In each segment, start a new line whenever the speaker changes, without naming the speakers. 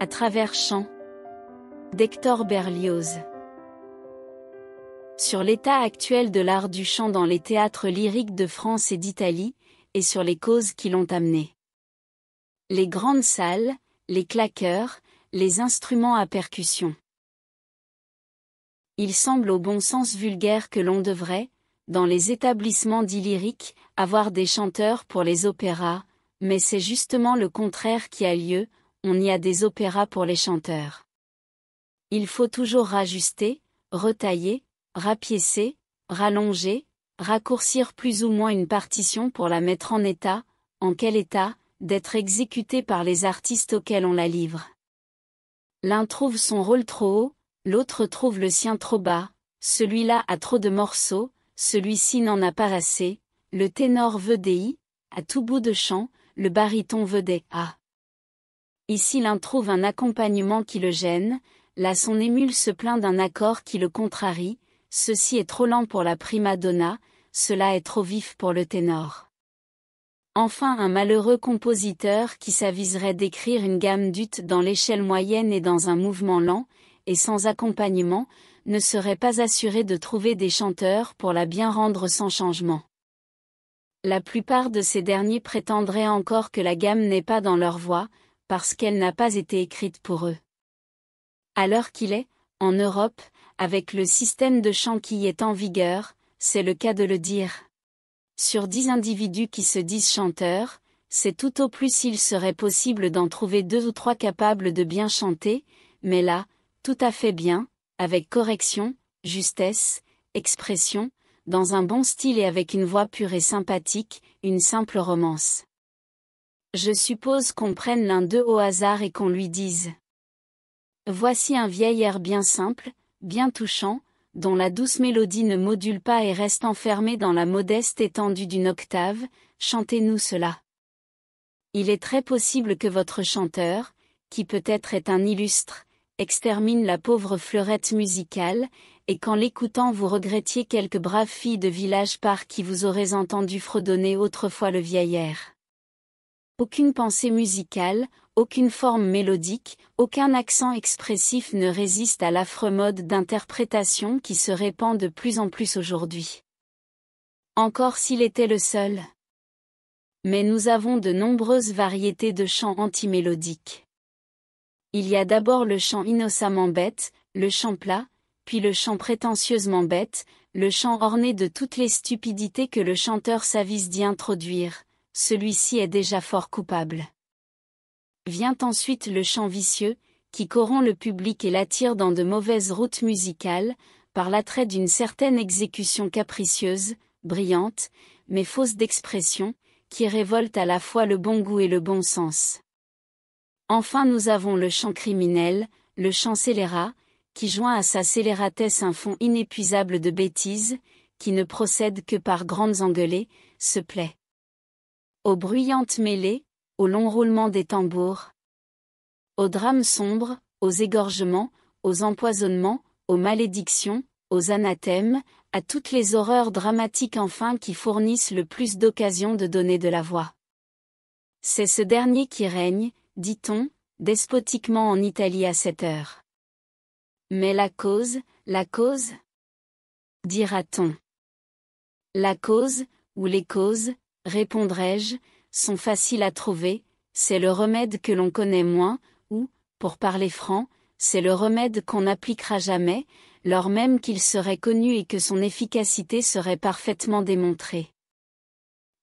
À travers chants d'Hector Berlioz. Sur l'état actuel de l'art du chant dans les théâtres lyriques de France et d'Italie, et sur les causes qui l'ont amené. Les grandes salles, les claqueurs, les instruments à percussion. Il semble au bon sens vulgaire que l'on devrait, dans les établissements dits lyriques, avoir des chanteurs pour les opéras, mais c'est justement le contraire qui a lieu, on y a des opéras pour les chanteurs. Il faut toujours rajuster, retailler, rapiécer, rallonger, raccourcir plus ou moins une partition pour la mettre en quel état, d'être exécutée par les artistes auxquels on la livre. L'un trouve son rôle trop haut, l'autre trouve le sien trop bas, celui-là a trop de morceaux, celui-ci n'en a pas assez, le ténor veut des I, à tout bout de champ, le baryton veut des A. Ici l'un trouve un accompagnement qui le gêne, là son émule se plaint d'un accord qui le contrarie, ceci est trop lent pour la prima donna, cela est trop vif pour le ténor. Enfin un malheureux compositeur qui s'aviserait d'écrire une gamme d'ut dans l'échelle moyenne et dans un mouvement lent, et sans accompagnement, ne serait pas assuré de trouver des chanteurs pour la bien rendre sans changement. La plupart de ces derniers prétendraient encore que la gamme n'est pas dans leur voix, parce qu'elle n'a pas été écrite pour eux. À l'heure qu'il est, en Europe, avec le système de chant qui y est en vigueur, c'est le cas de le dire. Sur 10 individus qui se disent chanteurs, c'est tout au plus il serait possible d'en trouver 2 ou 3 capables de bien chanter, mais là, tout à fait bien, avec correction, justesse, expression, dans un bon style et avec une voix pure et sympathique, une simple romance. Je suppose qu'on prenne l'un d'eux au hasard et qu'on lui dise. Voici un vieil air bien simple, bien touchant, dont la douce mélodie ne module pas et reste enfermée dans la modeste étendue d'une octave, chantez-nous cela. Il est très possible que votre chanteur, qui peut-être est un illustre, extermine la pauvre fleurette musicale, et qu'en l'écoutant vous regrettiez quelques braves filles de village par qui vous aurez entendu fredonner autrefois le vieil air. Aucune pensée musicale, aucune forme mélodique, aucun accent expressif ne résiste à l'affreux mode d'interprétation qui se répand de plus en plus aujourd'hui. Encore s'il était le seul. Mais nous avons de nombreuses variétés de chants antimélodiques. Il y a d'abord le chant innocemment bête, le chant plat, puis le chant prétentieusement bête, le chant orné de toutes les stupidités que le chanteur s'avise d'y introduire, celui-ci est déjà fort coupable. Vient ensuite le chant vicieux, qui corrompt le public et l'attire dans de mauvaises routes musicales, par l'attrait d'une certaine exécution capricieuse, brillante, mais fausse d'expression, qui révolte à la fois le bon goût et le bon sens. Enfin nous avons le chant criminel, le chant scélérat, qui joint à sa scélératesse un fond inépuisable de bêtises, qui ne procède que par grandes engueulées, se plaît. Aux bruyantes mêlées, au long roulement des tambours, aux drames sombres, aux égorgements, aux empoisonnements, aux malédictions, aux anathèmes, à toutes les horreurs dramatiques enfin qui fournissent le plus d'occasions de donner de la voix. C'est ce dernier qui règne, dit-on, despotiquement en Italie à cette heure. Mais la cause, dira-t-on. La cause, ou les causes, répondrai-je, sont faciles à trouver, c'est le remède que l'on connaît moins, ou, pour parler franc, c'est le remède qu'on n'appliquera jamais, lors même qu'il serait connu et que son efficacité serait parfaitement démontrée.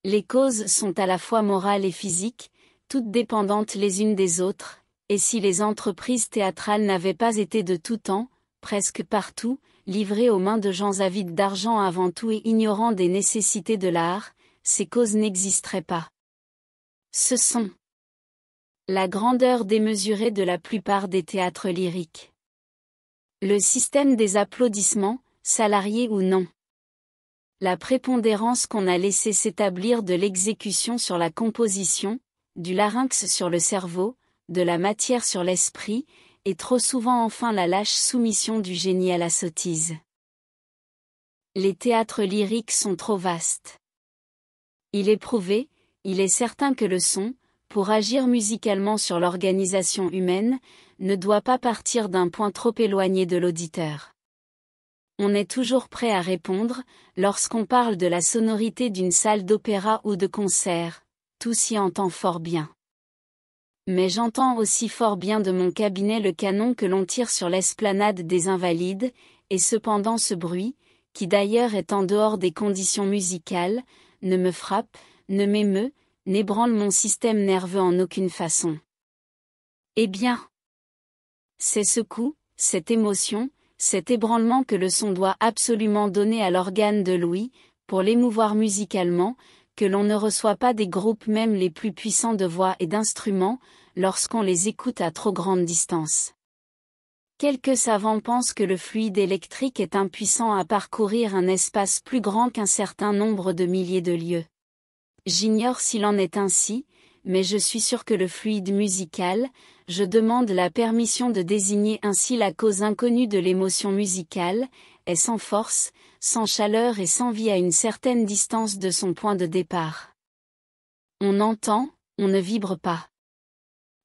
Les causes sont à la fois morales et physiques, toutes dépendantes les unes des autres, et si les entreprises théâtrales n'avaient pas été de tout temps, presque partout, livrées aux mains de gens avides d'argent avant tout et ignorant des nécessités de l'art, ces causes n'existeraient pas. Ce sont la grandeur démesurée de la plupart des théâtres lyriques. Le système des applaudissements, salariés ou non. La prépondérance qu'on a laissé s'établir de l'exécution sur la composition, du larynx sur le cerveau, de la matière sur l'esprit, et trop souvent enfin la lâche soumission du génie à la sottise. Les théâtres lyriques sont trop vastes. Il est prouvé, il est certain que le son, pour agir musicalement sur l'organisation humaine, ne doit pas partir d'un point trop éloigné de l'auditeur. On est toujours prêt à répondre, lorsqu'on parle de la sonorité d'une salle d'opéra ou de concert, tout s'y entend fort bien. Mais j'entends aussi fort bien de mon cabinet le canon que l'on tire sur l'esplanade des Invalides, et cependant ce bruit, qui d'ailleurs est en dehors des conditions musicales, ne me frappe, ne m'émeut, n'ébranle mon système nerveux en aucune façon. Eh bien, c'est ce coup, cette émotion, cet ébranlement que le son doit absolument donner à l'organe de l'ouïe, pour l'émouvoir musicalement, que l'on ne reçoit pas des groupes même les plus puissants de voix et d'instruments, lorsqu'on les écoute à trop grande distance. Quelques savants pensent que le fluide électrique est impuissant à parcourir un espace plus grand qu'un certain nombre de milliers de lieues. J'ignore s'il en est ainsi, mais je suis sûr que le fluide musical, je demande la permission de désigner ainsi la cause inconnue de l'émotion musicale, est sans force, sans chaleur et sans vie à une certaine distance de son point de départ. On entend, on ne vibre pas.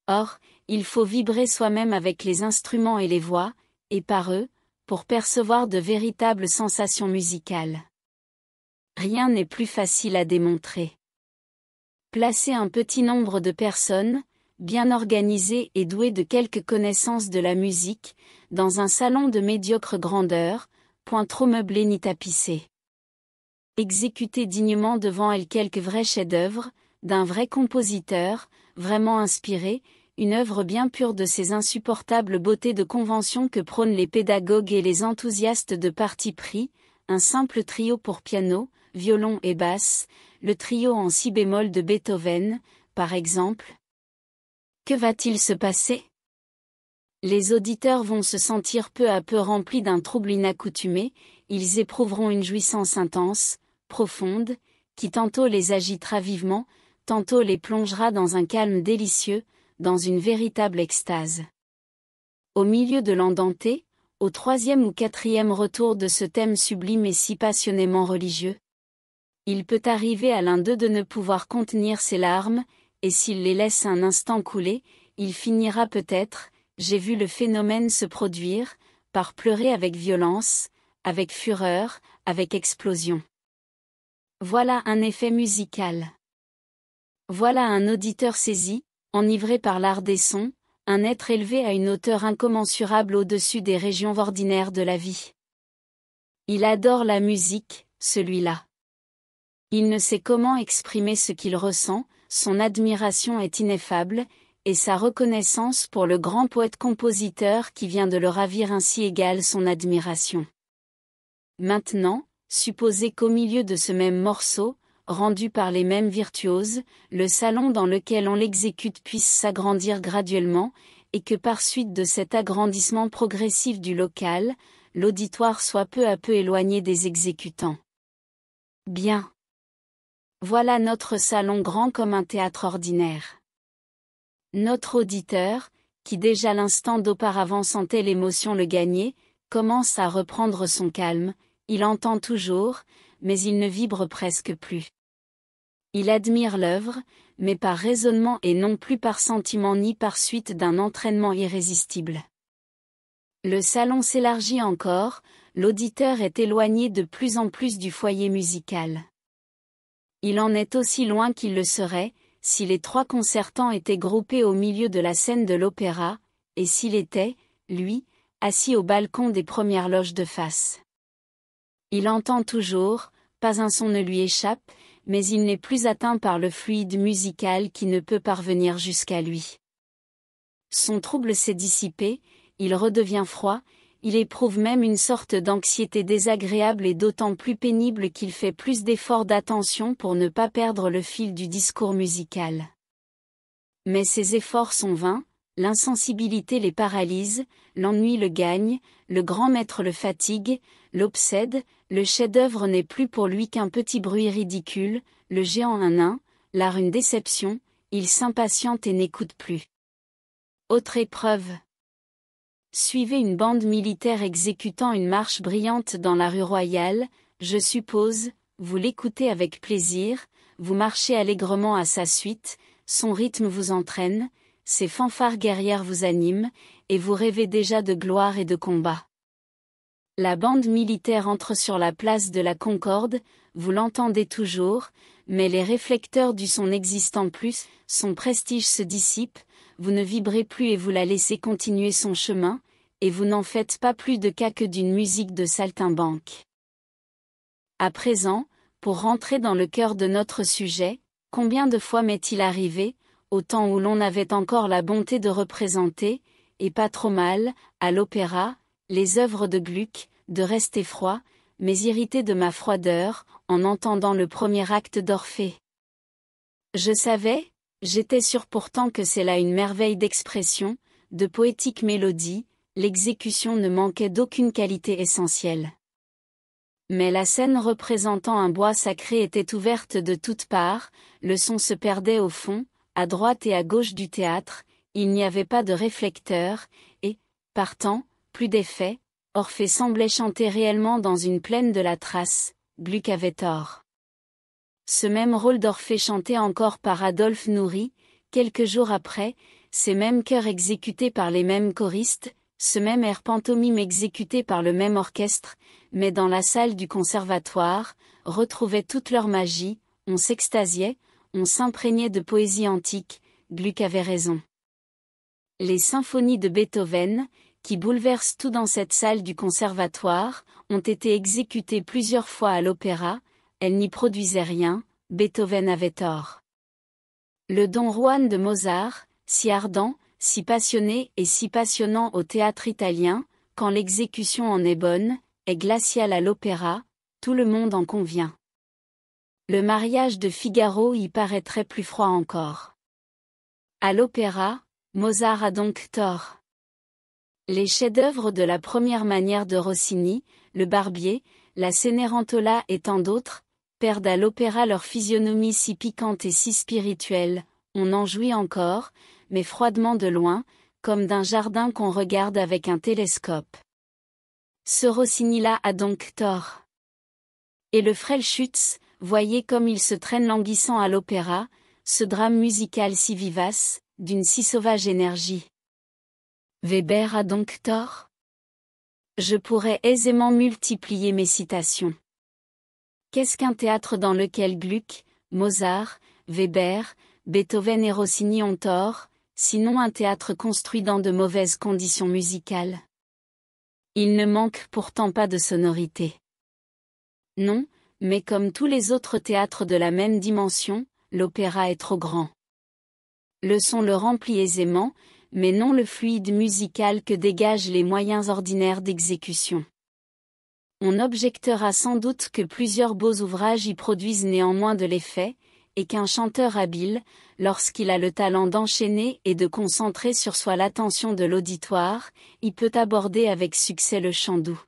Or, il faut vibrer soi-même avec les instruments et les voix, et par eux, pour percevoir de véritables sensations musicales. Rien n'est plus facile à démontrer. Placer un petit nombre de personnes, bien organisées et douées de quelques connaissances de la musique, dans un salon de médiocre grandeur, point trop meublé ni tapissé. Exécuter dignement devant elle quelques vrais chefs-d'œuvre, d'un vrai compositeur, vraiment inspiré, une œuvre bien pure de ces insupportables beautés de convention que prônent les pédagogues et les enthousiastes de parti pris, un simple trio pour piano, violon et basse, le trio en si bémol de Beethoven, par exemple. Que va-t-il se passer? Les auditeurs vont se sentir peu à peu remplis d'un trouble inaccoutumé, ils éprouveront une jouissance intense, profonde, qui tantôt les agitera vivement, tantôt les plongera dans un calme délicieux, dans une véritable extase. Au milieu de l'andantée, au troisième ou quatrième retour de ce thème sublime et si passionnément religieux, il peut arriver à l'un d'eux de ne pouvoir contenir ses larmes, et s'il les laisse un instant couler, il finira peut-être, j'ai vu le phénomène se produire, par pleurer avec violence, avec fureur, avec explosion. Voilà un effet musical. Voilà un auditeur saisi, enivré par l'art des sons, un être élevé à une hauteur incommensurable au-dessus des régions ordinaires de la vie. Il adore la musique, celui-là. Il ne sait comment exprimer ce qu'il ressent, son admiration est ineffable, et sa reconnaissance pour le grand poète-compositeur qui vient de le ravir ainsi égale son admiration. Maintenant, supposez qu'au milieu de ce même morceau, rendu par les mêmes virtuoses, le salon dans lequel on l'exécute puisse s'agrandir graduellement, et que par suite de cet agrandissement progressif du local, l'auditoire soit peu à peu éloigné des exécutants. Bien. Voilà notre salon grand comme un théâtre ordinaire. Notre auditeur, qui déjà l'instant d'auparavant sentait l'émotion le gagner, commence à reprendre son calme, il entend toujours, mais il ne vibre presque plus. Il admire l'œuvre, mais par raisonnement et non plus par sentiment ni par suite d'un entraînement irrésistible. Le salon s'élargit encore, l'auditeur est éloigné de plus en plus du foyer musical. Il en est aussi loin qu'il le serait, si les trois concertants étaient groupés au milieu de la scène de l'opéra, et s'il était, lui, assis au balcon des premières loges de face. Il entend toujours, pas un son ne lui échappe, mais il n'est plus atteint par le fluide musical qui ne peut parvenir jusqu'à lui. Son trouble s'est dissipé, il redevient froid, il éprouve même une sorte d'anxiété désagréable et d'autant plus pénible qu'il fait plus d'efforts d'attention pour ne pas perdre le fil du discours musical. Mais ces efforts sont vains, l'insensibilité les paralyse, l'ennui le gagne, le grand maître le fatigue, l'obsède, le chef-d'œuvre n'est plus pour lui qu'un petit bruit ridicule, le géant un nain, l'art une déception, il s'impatiente et n'écoute plus. Autre épreuve. Suivez une bande militaire exécutant une marche brillante dans la rue Royale, je suppose, vous l'écoutez avec plaisir, vous marchez allègrement à sa suite, son rythme vous entraîne, ses fanfares guerrières vous animent, et vous rêvez déjà de gloire et de combat. La bande militaire entre sur la place de la Concorde, vous l'entendez toujours, mais les réflecteurs du son n'existant plus, son prestige se dissipe, vous ne vibrez plus et vous la laissez continuer son chemin, et vous n'en faites pas plus de cas que d'une musique de saltimbanque. À présent, pour rentrer dans le cœur de notre sujet, combien de fois m'est-il arrivé, au temps où l'on avait encore la bonté de représenter, et pas trop mal, à l'opéra, les œuvres de Gluck, de rester froid, mais irrité de ma froideur, en entendant le premier acte d'Orphée. Je savais, j'étais sûr pourtant que c'est là une merveille d'expression, de poétique mélodie, l'exécution ne manquait d'aucune qualité essentielle. Mais la scène représentant un bois sacré était ouverte de toutes parts, le son se perdait au fond, à droite et à gauche du théâtre, il n'y avait pas de réflecteur, et, partant, plus d'effet, Orphée semblait chanter réellement dans une plaine de la Thrace, Gluck avait tort. Ce même rôle d'Orphée chanté encore par Adolphe Nourrit, quelques jours après, ces mêmes chœurs exécutés par les mêmes choristes, ce même air pantomime exécuté par le même orchestre, mais dans la salle du conservatoire, retrouvaient toute leur magie, on s'extasiait, on s'imprégnait de poésie antique, Gluck avait raison. Les symphonies de Beethoven, qui bouleversent tout dans cette salle du conservatoire, ont été exécutées plusieurs fois à l'opéra, elles n'y produisaient rien, Beethoven avait tort. Le Don Juan de Mozart, si ardent, si passionné et si passionnant au théâtre italien, quand l'exécution en est bonne, est glaciale à l'opéra, tout le monde en convient. Le mariage de Figaro y paraîtrait plus froid encore. À l'opéra, Mozart a donc tort. Les chefs-d'œuvre de la première manière de Rossini, le Barbier, la Cenerentola et tant d'autres, perdent à l'opéra leur physionomie si piquante et si spirituelle, on en jouit encore, mais froidement de loin, comme d'un jardin qu'on regarde avec un télescope. Ce Rossini-là a donc tort. Et le frêle Schütz, voyez comme il se traîne languissant à l'opéra, ce drame musical si vivace, d'une si sauvage énergie. Weber a donc tort? Je pourrais aisément multiplier mes citations. Qu'est-ce qu'un théâtre dans lequel Gluck, Mozart, Weber, Beethoven et Rossini ont tort, sinon un théâtre construit dans de mauvaises conditions musicales? Il ne manque pourtant pas de sonorité. Non, mais comme tous les autres théâtres de la même dimension, l'opéra est trop grand. Le son le remplit aisément, mais non le fluide musical que dégagent les moyens ordinaires d'exécution. On objectera sans doute que plusieurs beaux ouvrages y produisent néanmoins de l'effet, et qu'un chanteur habile, lorsqu'il a le talent d'enchaîner et de concentrer sur soi l'attention de l'auditoire, y peut aborder avec succès le chant doux.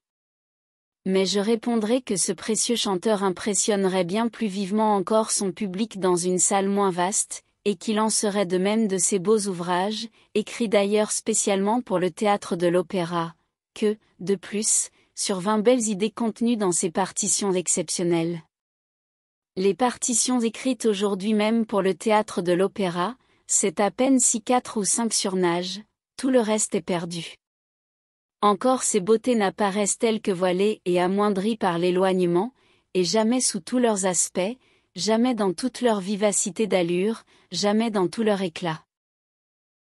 Mais je répondrai que ce précieux chanteur impressionnerait bien plus vivement encore son public dans une salle moins vaste, et qu'il en serait de même de ces beaux ouvrages, écrits d'ailleurs spécialement pour le théâtre de l'opéra, que, de plus, sur 20 belles idées contenues dans ces partitions exceptionnelles. Les partitions écrites aujourd'hui même pour le théâtre de l'opéra, c'est à peine si 4 ou 5 surnages, tout le reste est perdu. Encore ces beautés n'apparaissent telles que voilées et amoindries par l'éloignement, et jamais sous tous leurs aspects, jamais dans toute leur vivacité d'allure, jamais dans tout leur éclat.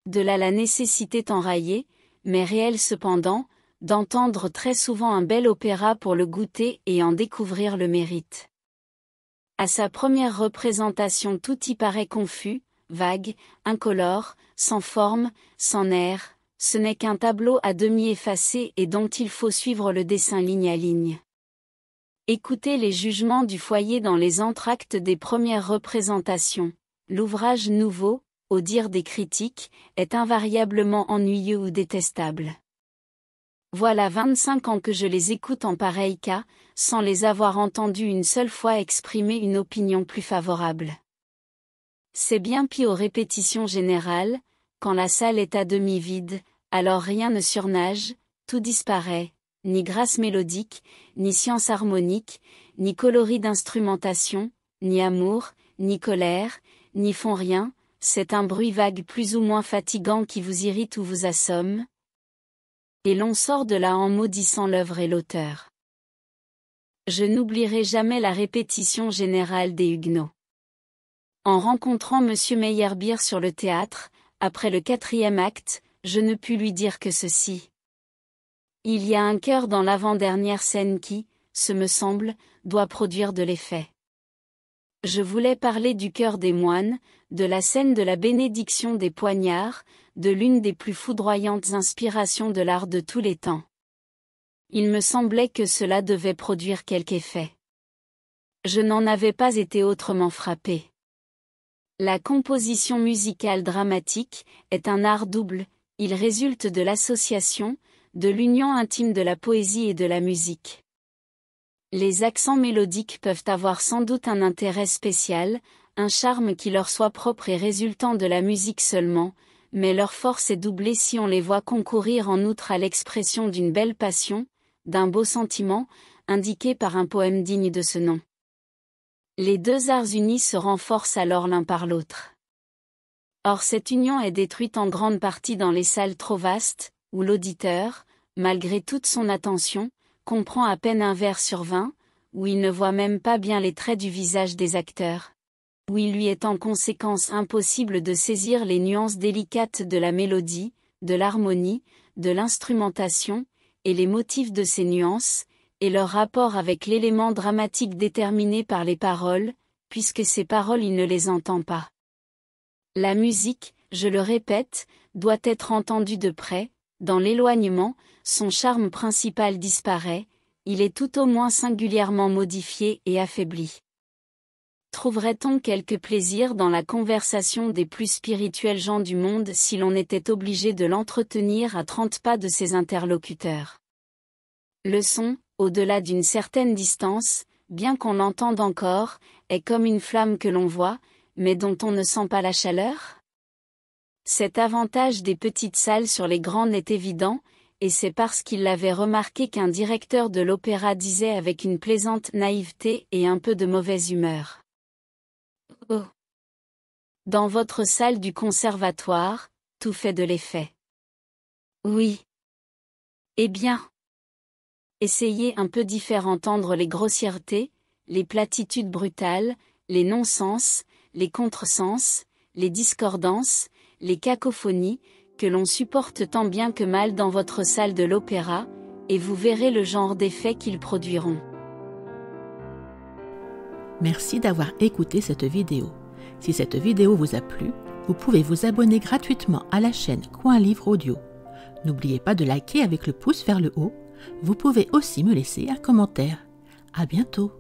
De là la nécessité enraillée, mais réelle cependant, d'entendre très souvent un bel opéra pour le goûter et en découvrir le mérite. À sa première représentation tout y paraît confus, vague, incolore, sans forme, sans air, ce n'est qu'un tableau à demi effacé et dont il faut suivre le dessin ligne à ligne. Écoutez les jugements du foyer dans les entr'actes des premières représentations. L'ouvrage nouveau, au dire des critiques, est invariablement ennuyeux ou détestable. Voilà 25 ans que je les écoute en pareil cas, sans les avoir entendus une seule fois exprimer une opinion plus favorable. C'est bien pis aux répétitions générales, quand la salle est à demi vide, alors rien ne surnage, tout disparaît, ni grâce mélodique, ni science harmonique, ni coloris d'instrumentation, ni amour, ni colère, n'y font rien, c'est un bruit vague plus ou moins fatigant qui vous irrite ou vous assomme. Et l'on sort de là en maudissant l'œuvre et l'auteur. Je n'oublierai jamais la répétition générale des Huguenots. En rencontrant Monsieur Meyerbeer sur le théâtre, après le 4e acte, je ne pus lui dire que ceci. Il y a un chœur dans l'avant-dernière scène qui, ce me semble, doit produire de l'effet. Je voulais parler du chœur des moines, de la scène de la bénédiction des poignards, de l'une des plus foudroyantes inspirations de l'art de tous les temps. Il me semblait que cela devait produire quelque effet. Je n'en avais pas été autrement frappé. La composition musicale dramatique est un art double, il résulte de l'association, de l'union intime de la poésie et de la musique. Les accents mélodiques peuvent avoir sans doute un intérêt spécial, un charme qui leur soit propre et résultant de la musique seulement, mais leur force est doublée si on les voit concourir en outre à l'expression d'une belle passion, d'un beau sentiment, indiqué par un poème digne de ce nom. Les deux arts unis se renforcent alors l'un par l'autre. Or cette union est détruite en grande partie dans les salles trop vastes, où l'auditeur, malgré toute son attention, comprend à peine un vers sur 20, où il ne voit même pas bien les traits du visage des acteurs, où il lui est en conséquence impossible de saisir les nuances délicates de la mélodie, de l'harmonie, de l'instrumentation, et les motifs de ces nuances, et leur rapport avec l'élément dramatique déterminé par les paroles, puisque ces paroles il ne les entend pas. La musique, je le répète, doit être entendue de près, dans l'éloignement, son charme principal disparaît, il est tout au moins singulièrement modifié et affaibli. Trouverait-on quelque plaisir dans la conversation des plus spirituels gens du monde si l'on était obligé de l'entretenir à 30 pas de ses interlocuteurs? Le son, au-delà d'une certaine distance, bien qu'on l'entende encore, est comme une flamme que l'on voit, mais dont on ne sent pas la chaleur? Cet avantage des petites salles sur les grandes est évident, et c'est parce qu'il l'avait remarqué qu'un directeur de l'opéra disait avec une plaisante naïveté et un peu de mauvaise humeur. Oh! Dans votre salle du conservatoire, tout fait de l'effet. Oui. Eh bien. Essayez un peu d'y faire entendre les grossièretés, les platitudes brutales, les non-sens, les contresens, les discordances, les cacophonies, que l'on supporte tant bien que mal dans votre salle de l'opéra, et vous verrez le genre d'effet qu'ils produiront.
Merci d'avoir écouté cette vidéo. Si cette vidéo vous a plu, vous pouvez vous abonner gratuitement à la chaîne Coin Livre Audio. N'oubliez pas de liker avec le pouce vers le haut. Vous pouvez aussi me laisser un commentaire. À bientôt.